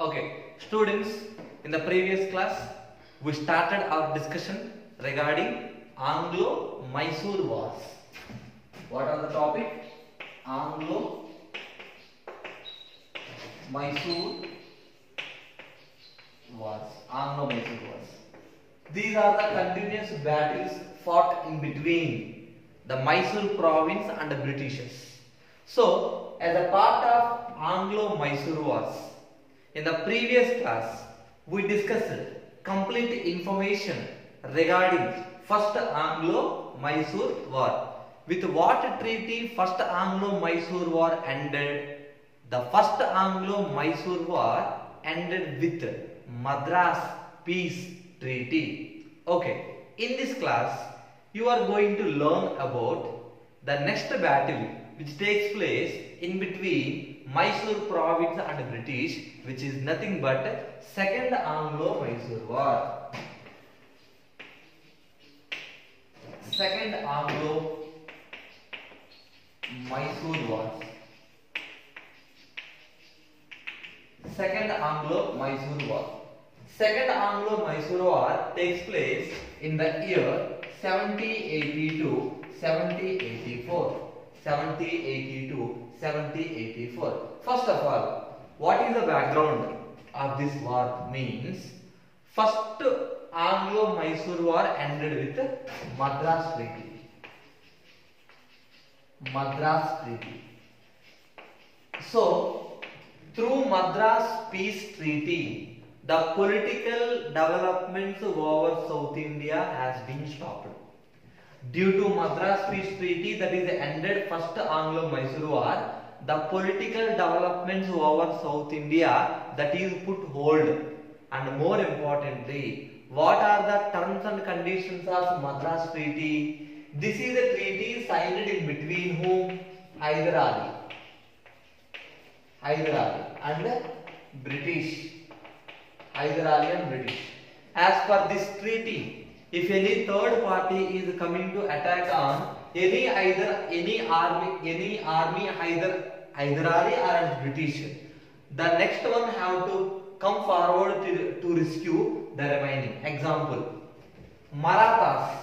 Okay, students, in the previous class, we started our discussion regarding Anglo-Mysore Wars. What are the topic? Anglo-Mysore Wars. Anglo-Mysore Wars. These are the continuous battles fought in between the Mysore province and the Britishers. So, as a part of Anglo-Mysore Wars, in the previous class, we discussed complete information regarding First Anglo-Mysore War. With what treaty First Anglo-Mysore War ended? The First Anglo-Mysore War ended with Madras Peace Treaty. Okay, in this class, you are going to learn about the next battle which takes place in between Mysore province and British, which is nothing but Second Anglo-Mysore War. Second Anglo-Mysore War. Second Anglo-Mysore War. Second Anglo-Mysore War takes place in the year 1782, 1784. 1782, 1784. First of all, what is the background of this war? Means first Anglo-Mysore War ended with Madras Treaty. Madras Treaty. So, through Madras Peace Treaty, the political developments over South India has been stopped. Due to Madras Peace Treaty, that is ended First Anglo-Mysore War, the political developments over South India, that is put hold. And more importantly, what are the terms and conditions of Madras Treaty? This is a treaty signed in between whom? Hyder Ali and British. Hyder Ali and British. As per this treaty, if any third party is coming to attack on any army Hyder Ali or British, the next one have to come forward to rescue the remaining. Example, Marathas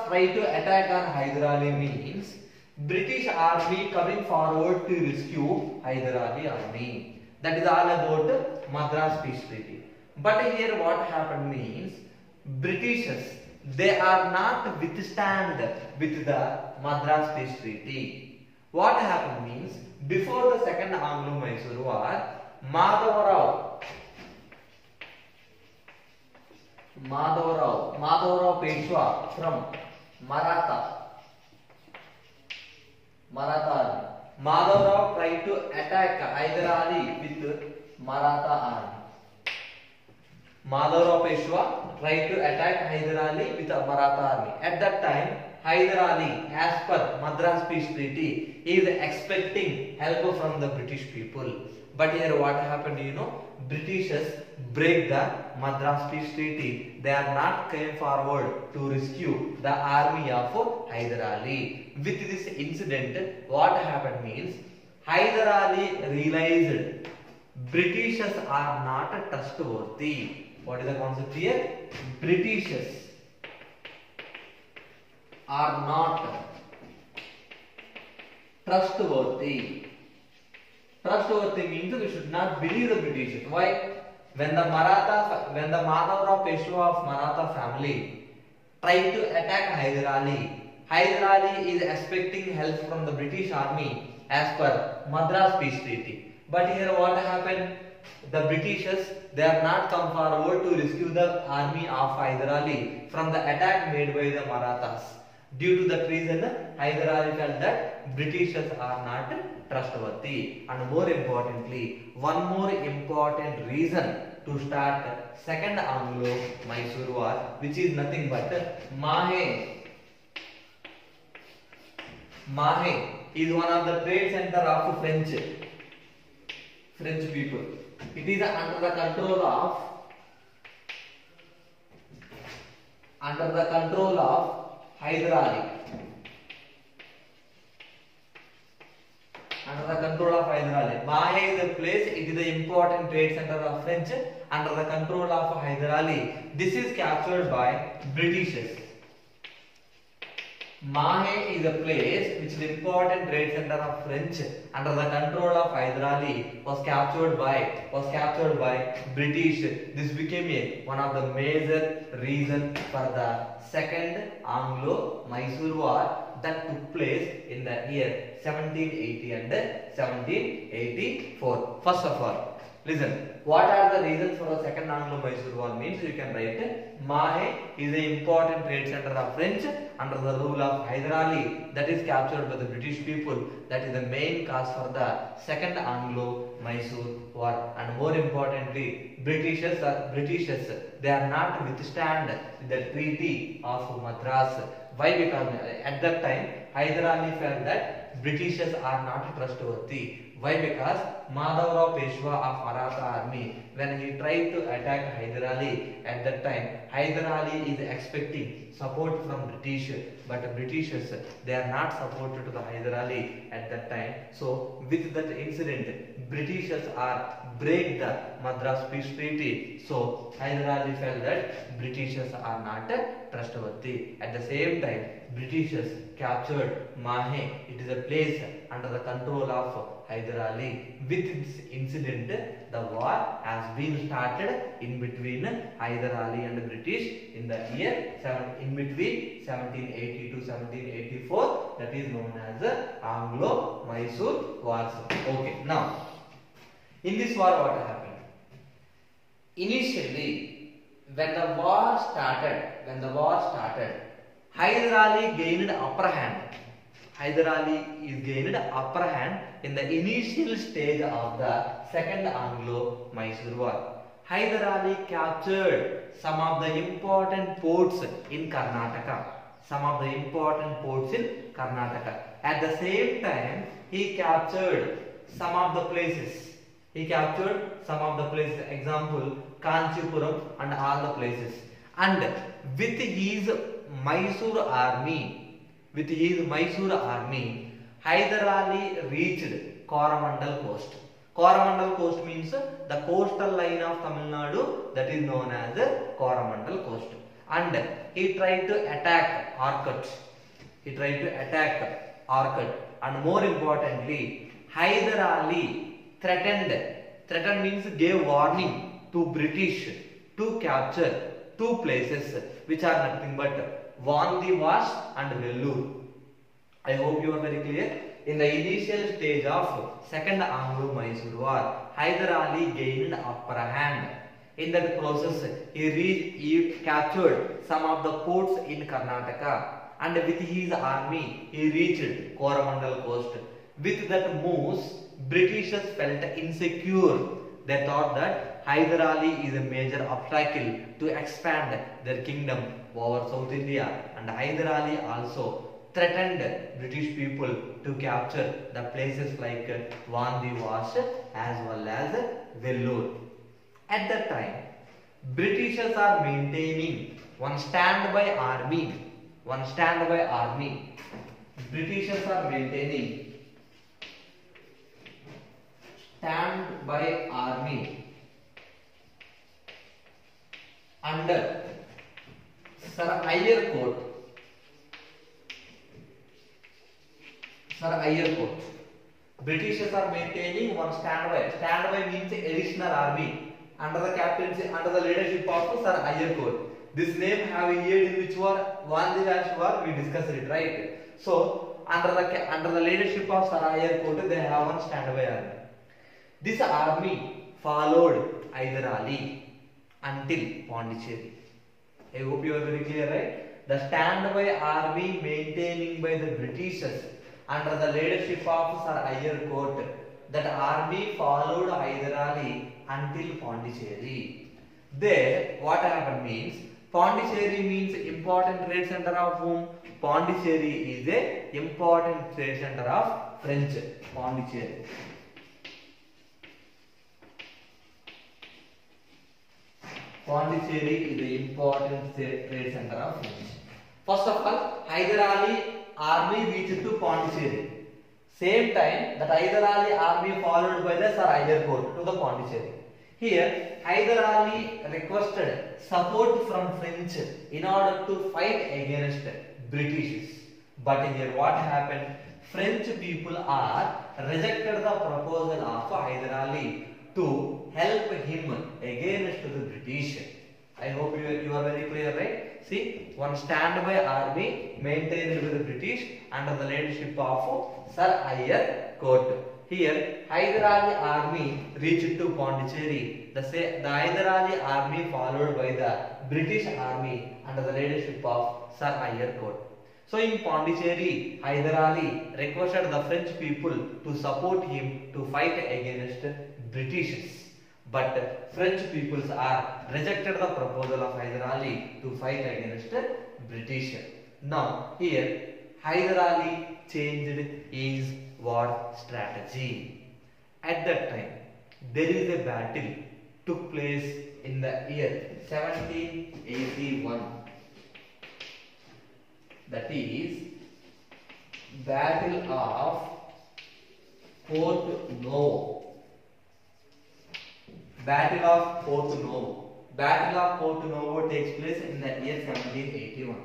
try to attack on Hyder Ali means British army coming forward to rescue Hyder Ali army. That is all about Madras Peace Treaty. But here what happened means Britishers, they are not withstand with the Madras Peace Treaty. What happened means before the Second Anglo-Mysore War, Madhavrao Peshwa from Maratha army. Madhavrao tried to attack Hyder Ali with Maratha army. Madhavrao Peshwa tried to attack Hyder Ali with a Maratha army. At that time, Hyder Ali, as per Madras Peace Treaty, is expecting help from the British people. But here what happened, Britishers break the Madras Peace Treaty. They are not came forward to rescue the army of Hyder Ali. With this incident, what happened means Hyder Ali realized Britishers are not trustworthy. What is the concept here? Britishers are not trustworthy. Trustworthy means we should not believe the Britishers. Why? When the Madhavrao Peshwa of Maratha family tried to attack Hyder Ali is expecting help from the British army as per Madras Peace Treaty. But here what happened? The Britishers, they are not come forward to rescue the army of Hyder Ali from the attack made by the Marathas. Due to that reason, Hyder Ali felt that Britishers are not trustworthy. And more importantly, one more important reason to start Second Anglo-Mysore War, which is nothing but Mahe is one of the trade center of French people. It is under the control of Hyder Ali. under the control of Hyder Ali. Mahe is a place, it is the important trade center of French under the control of Hyder Ali. This is captured by Britishers. Mahe is a place which is the important trade center of French under the control of Hyder Ali was captured by British. This became one of the major reasons for the Second Anglo-Mysore War that took place in the year 1780 and 1784. First of all, listen. What are the reasons for the Second Anglo-Mysore War? Means you can write Mahe is an important trade center of French under the rule of Hyder Ali that is captured by the British people. That is the main cause for the Second Anglo-Mysore War. And more importantly, Britishers they are not withstand the Treaty of Madras. Why? Because at that time Hyder Ali felt that Britishers are not trustworthy. Why? Because Madhavrao Peshwa of Maratha army, when he tried to attack Hyder Ali, at that time Hyder Ali is expecting support from British, but Britishers they are not supported to the Hyder Ali at that time. So with that incident, Britishers are break the Madras Peace Treaty. So Hyder Ali felt that Britishers are not trustworthy. At the same time, Britishers captured Mahe. It is a place under the control of Hyder Ali. With this incident, the war has been started in between Hyder Ali and the British in the year in between 1780 to 1784. That is known as Anglo-Mysore Wars. Okay, now in this war, what happened? Initially, when the war started, Hyder Ali gained upper hand. Hyder Ali is gained upper hand in the initial stage of the Second Anglo-Mysore War. Hyder Ali captured some of the important ports in Karnataka. At the same time, he captured some of the places. Example, Kanchipuram and all the places. And with his Mysore army, Hyder Ali reached Coromandel Coast. Coromandel Coast means the coastal line of Tamil Nadu, that is known as Coromandel Coast. And he tried to attack Arcot. And more importantly, Hyder Ali threatened means gave warning to British to capture two places which are nothing but Vandivash and Vellore. I hope you are very clear. In the initial stage of Second Anglo-Mysore War, Hyder Ali gained upper hand. In that process, he captured some of the ports in Karnataka, and with his army, he reached Coromandel Coast. With that moves, Britishers felt insecure. They thought that Hyder Ali is a major obstacle to expand their kingdom over South India, and Hyder Ali also threatened British people to capture the places like Vandivash as well as Vellore. At that time, Britishers are maintaining one standby army. Britishers are maintaining standby army under Sir Eyre Court. Britishers are maintaining one standby. Standby means additional army under the captaincy, under the leadership of Sir Eyre Court. This name have a year in which war? Vandivash war. We discussed it, right? So under the leadership of Sir Eyre Court, they have one standby army. This army followed Hyder Ali until Pondicherry. I hope you are very clear, right? The standby army maintaining by the Britishers under the leadership of Sir Eyre Court. That army followed Hyder Ali until Pondicherry. There, what happened means, Pondicherry means important trade center of whom? Pondicherry is a important trade center of French. Pondicherry. Pondicherry is the important trade center of French. First of all, Hyder Ali army reached to Pondicherry. Same time, the Hyder Ali army followed by the Sir Iyer Court to the Pondicherry. Here, Hyder Ali requested support from French in order to fight against British. But here what happened? French people are rejected the proposal of Hyder Ali to help him against the British. I hope you are very clear, right? See, one standby army maintained with the British under the leadership of Sir Iyer Court. Here, Hyder Ali army reached to Pondicherry. The Hyder Ali army followed by the British army under the leadership of Sir Iyer Court. So in Pondicherry, Hyder Ali requested the French people to support him to fight against British. But French peoples are rejected the proposal of Hyder Ali to fight against British. Now here Hyder Ali changed his war strategy. At that time there is a battle took place in the year 1781. That is Battle of Porto-Novo. Battle of Porto-Novo. Battle of Porto-Novo takes place in the year 1781.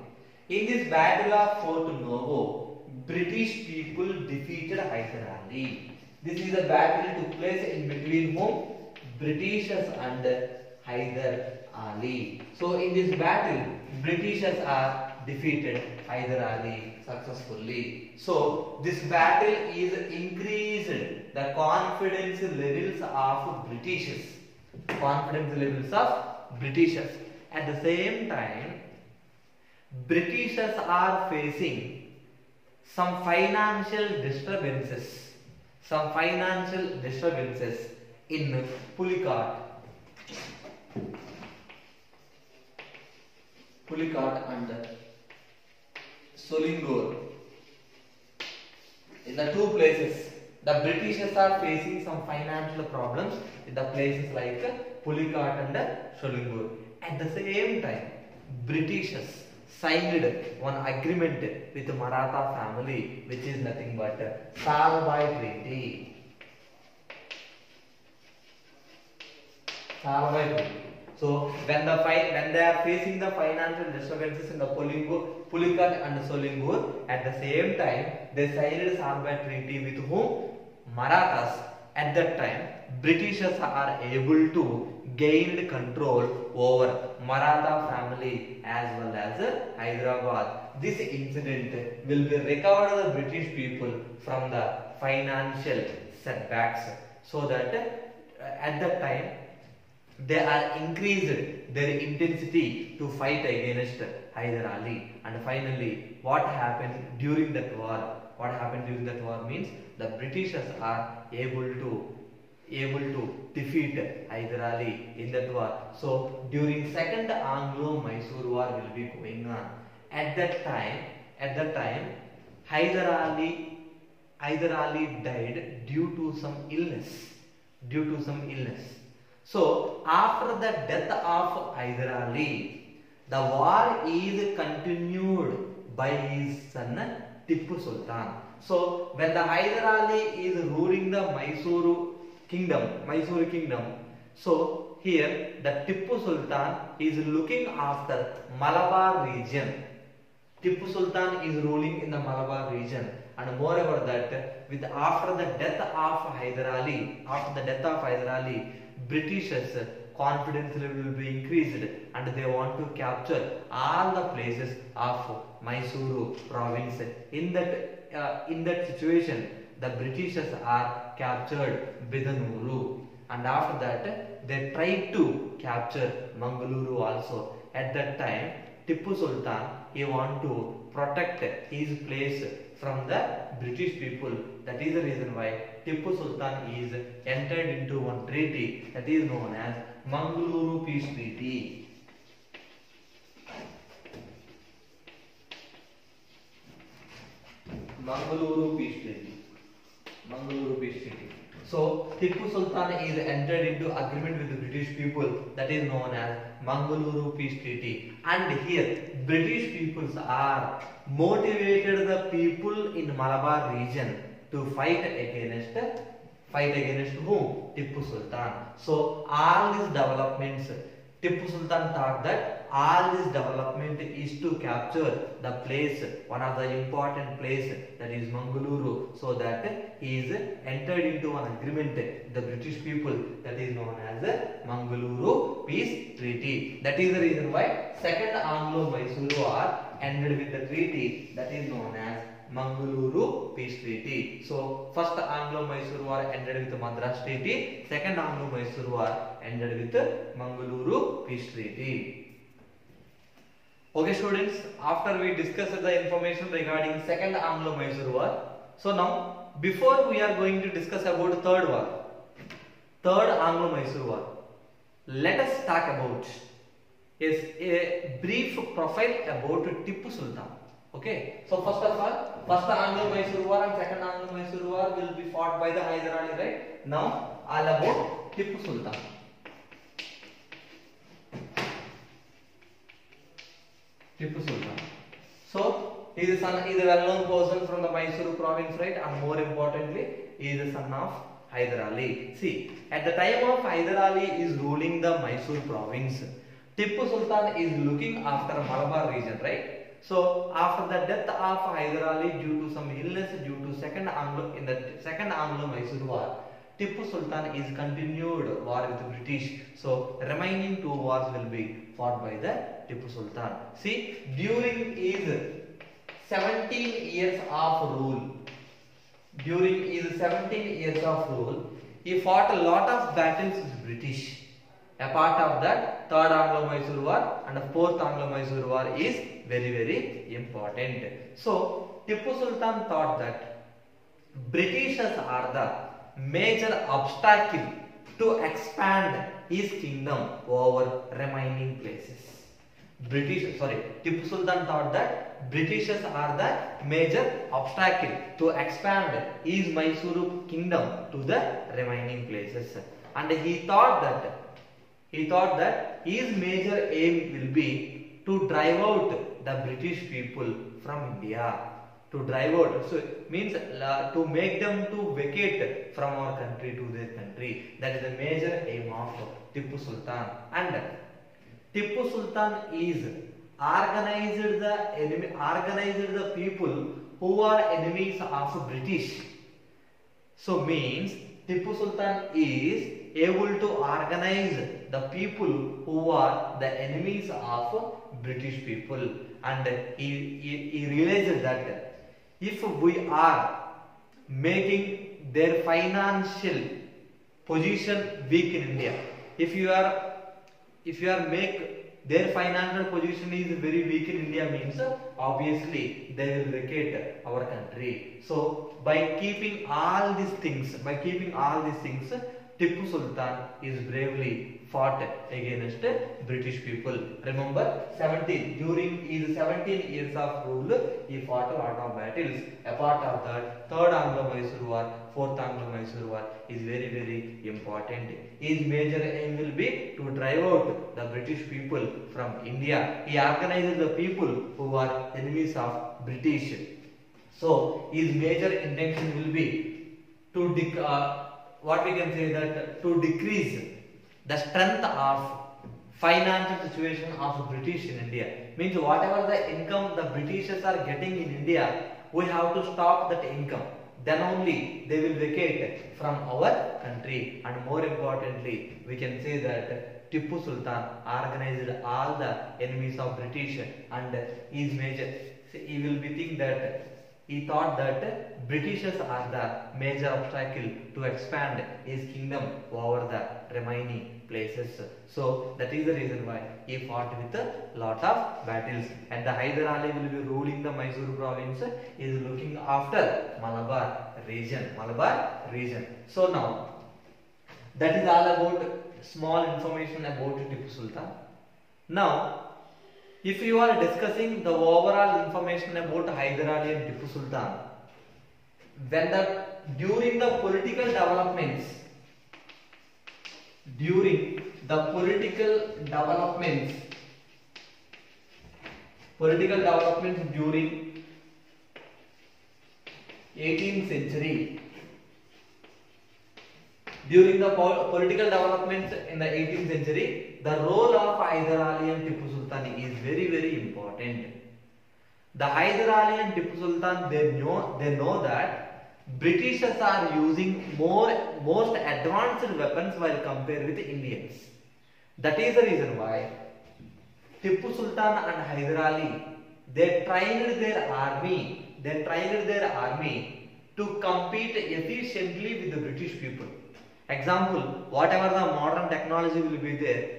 In this Battle of Porto-Novo, British people defeated Hyder Ali. This is a battle took place in between whom? Britishers and Hyder Ali. So in this battle, Britishers are defeated Hyder Ali successfully. So this battle is increased the confidence levels of Britishers. Confidence levels of Britishers. At the same time, Britishers are facing some financial disturbances. Some financial disturbances in Pulicat and Solingor. In the two places, the Britishers are facing some financial problems in the places like Pulicat and Solingor. At the same time, Britishers signed one agreement with the Maratha family, which is nothing but Salbai Treaty. Salbai Treaty. So when they are facing the financial disturbances in the Pulicat and Solingor, at the same time they signed Salbai Treaty with whom? Marathas. At that time, Britishers are able to gain control over Maratha family as well as Hyderabad. This incident will be recovered the British people from the financial setbacks, so that at that time they are increased their intensity to fight against Hyder Ali. And finally, what happened during that war? What happened during that war means the Britishers are able to defeat Hyder Ali in that war. So during second Anglo-Mysore war will be going on. At that time, Hyder Ali died due to some illness. So after the death of Hyder Ali, the war is continued by his son Tipu Sultan. So when the Hyder Ali is ruling the Mysore kingdom, so here the Tipu Sultan is looking after Malabar region. Tipu Sultan is ruling in the Malabar region, and moreover that after the death of Hyder Ali, Britishers confidence level will be increased and they want to capture all the places of Mysore province. In that situation, the Britishers are captured Bidanuru, and after that they tried to capture Mangaluru also. At that time, Tipu Sultan, he want to protect his place from the British people. That is the reason why Tipu Sultan is entered into one treaty that is known as Mangaluru Peace Treaty. Mangaluru Peace Treaty. So Tipu Sultan is entered into agreement with the British people that is known as Mangaluru Peace Treaty. And here British peoples are motivated the people in Malabar region to fight against whom? Tipu Sultan. So all these developments, Tipu Sultan thought that all this development is to capture the place, one of the important place, that is Mangaluru, so that he is entered into an agreement with the British people, that is known as the Mangaluru Peace Treaty. That is the reason why Second Anglo-Mysore War ended with the treaty that is known as Mangaluru Peace Treaty. So first Anglo-Mysore War ended with the Madras Treaty, second Anglo-Mysore War ended with the Mangaluru Peace Treaty. Okay students, after we discussed the information regarding second Anglo-Mysore War, so now before we are going to discuss about third Anglo-Mysore War, let us talk about is a brief profile about Tipu Sultan. Okay, so first of all, first Anglo-Mysore War and second Anglo-Mysore War will be fought by the Hyder Ali, right? Now all about Tipu Sultan. Tipu Sultan. So he is a well-known person from the Mysore province, right? And more importantly, he is the son of Hyder Ali. See, at the time of Hyder Ali is ruling the Mysore province, Tipu Sultan is looking after Malabar region, right? So after the death of Hyder Ali due to some illness due to second Anglo-Mysore War, Tipu Sultan is continued war with the British. So remaining two wars will be fought by the Tipu Sultan. See, during his 17 years of rule, he fought a lot of battles with British. A part of that, third Anglo-Mysore War and fourth Anglo-Mysore War is very, very important. So Tipu Sultan thought that Britishers are the major obstacle to expand his kingdom over remaining places. Tipu Sultan thought that Britishers are the major obstacle to expand his Mysore kingdom to the remaining places, and he thought that his major aim will be to drive out the British people from India. To drive out, so means to make them to vacate from our country to their country. That is the major aim of Tipu Sultan. And Tipu Sultan is organized the people who are enemies of British. So means Tipu Sultan is able to organize the people who are the enemies of British people, and he realized that if we are making their financial position weak in India, if you are make their financial position is very weak in India, means obviously they will vacate our country. So by keeping all these things, Tipu Sultan is bravely fought against British people. Remember, during his 17 years of rule, he fought a lot of battles. Apart of that, third Anglo-Mysore War, fourth Anglo-Mysore War is very, very important. His major aim will be to drive out the British people from India. He organized the people who are enemies of British. So his major intention will be to to decrease the strength of financial situation of British in India. Means whatever the income the Britishers are getting in India, we have to stop that income. Then only they will vacate from our country. And more importantly, we can say that Tipu Sultan organized all the enemies of British, and his major, he will be think that he thought that Britishers are the major obstacle to expand his kingdom over the remaining places. So that is the reason why he fought with a lot of battles. And the Hyder Ali will be ruling the Mysore province, is looking after Malabar region. So now that is all about small information about Tipu Sultan. Now, if you are discussing the overall information about Hyder Ali and Tipu Sultan, during the political developments during 18th century. During the political developments in the 18th century, the role of Hyder Ali and Tipu Sultan is very important. The Hyder Ali and Tipu Sultan, they know that Britishers are using most advanced weapons while compared with the Indians. That is the reason why Tipu Sultan and Hyder Ali, they trained their army to compete efficiently with the British people. Example, whatever the modern technology will be there,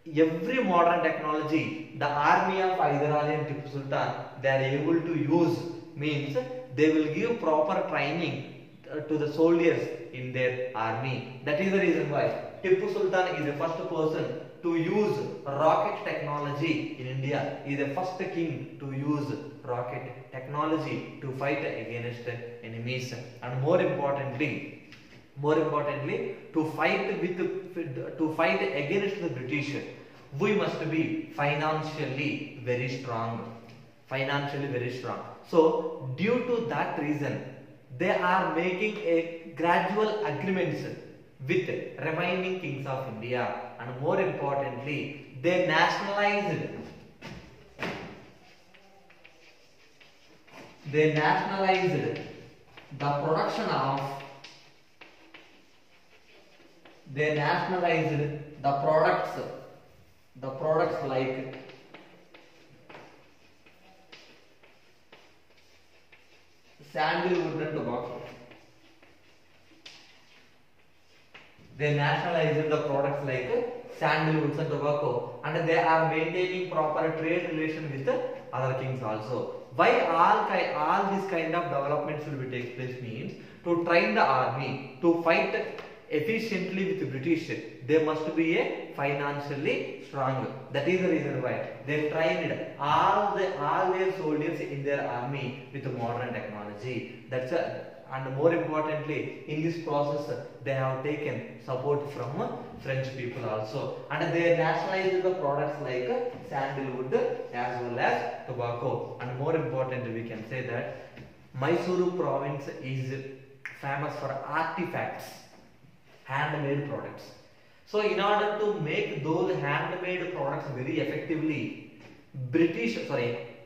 every modern technology, the army of Hyder Ali and Tipu Sultan, they are able to use, means they will give proper training to the soldiers in their army. That is the reason why Tipu Sultan is the first person to use rocket technology in India. He is the first king to use rocket technology to fight against enemies, and more importantly, to fight against the British, we must be financially very strong. So due to that reason, they are making a gradual agreements with remaining kings of India, and more importantly, they nationalized the production of the products like sandalwood and tobacco. They nationalized the products like sandalwoods and tobacco, and they are maintaining proper trade relation with the other kings also. Why all this kind of developments will be take place means to train the army to fight efficiently with the British, they must be a financially strong. That is the reason why they trained all their soldiers in their army with modern technology. And more importantly, in this process, they have taken support from French people also, and they nationalized the products like sandalwood as well as tobacco. And more importantly, we can say that Mysuru province is famous for artifacts, handmade products. So in order to make those handmade products very effectively,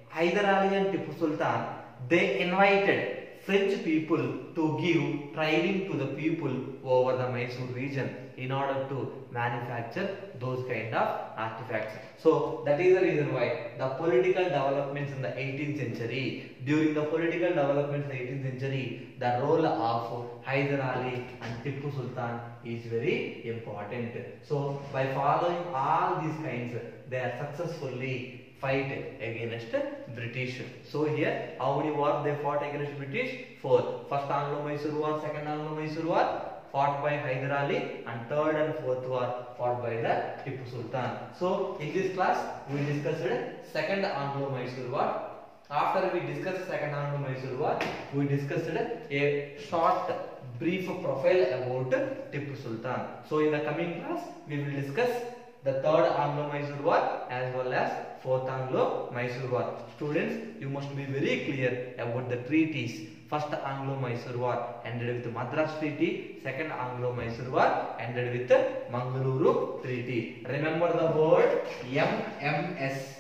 Hyder Ali and Tipu Sultan, they invited French people to give training to the people over the Mysore region in order to manufacture those kind of artifacts. So that is the reason why the political developments in the 18th century, during the political developments in the 18th century, the role of Hyder Ali and Tipu Sultan is very important. So by following all these kinds, they are successfully fight against British. So here, how many wars they fought against British? 4. First Anglo-Mysore War, Second Anglo-Mysore War fought by Hyder Ali, and third and fourth war fought by the Tipu Sultan. So in this class, we discussed Second Anglo-Mysore War. After we discussed Second Anglo-Mysore War, we discussed a short brief profile about Tipu Sultan. So in the coming class, we will discuss the Third Anglo-Mysore War as well as Fourth Anglo-Mysore War. Students, you must be very clear about the treaties. First Anglo-Mysore War ended with Madras Treaty. Second Anglo-Mysore War ended with Mangaluru Treaty. Remember the word MMS.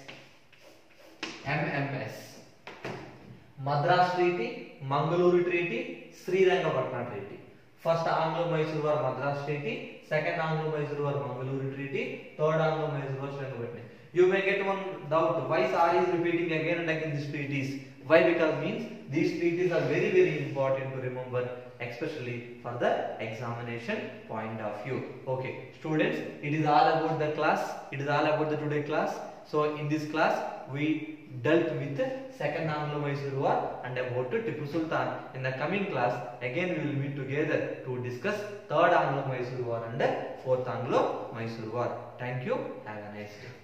Madras Treaty, Mangaluru Treaty, Srirangapatna Treaty. First Anglo-Mysore War Madras Treaty, Second Anglo-Mysore War Mangaluru Treaty, Third Anglo-Mysore War Srirangapatna. You may get one doubt, why Sari is repeating again and again these treaties? Why? Because means these treaties are very important to remember, especially for the examination point of view. Okay, students, it is all about the class. It is all about the today class. So in this class, we dealt with Second Anglo-Mysore War and about Tipu Sultan. In the coming class, again we will meet together to discuss Third Anglo-Mysore War and Fourth Anglo-Mysore War. Thank you. Have a nice day.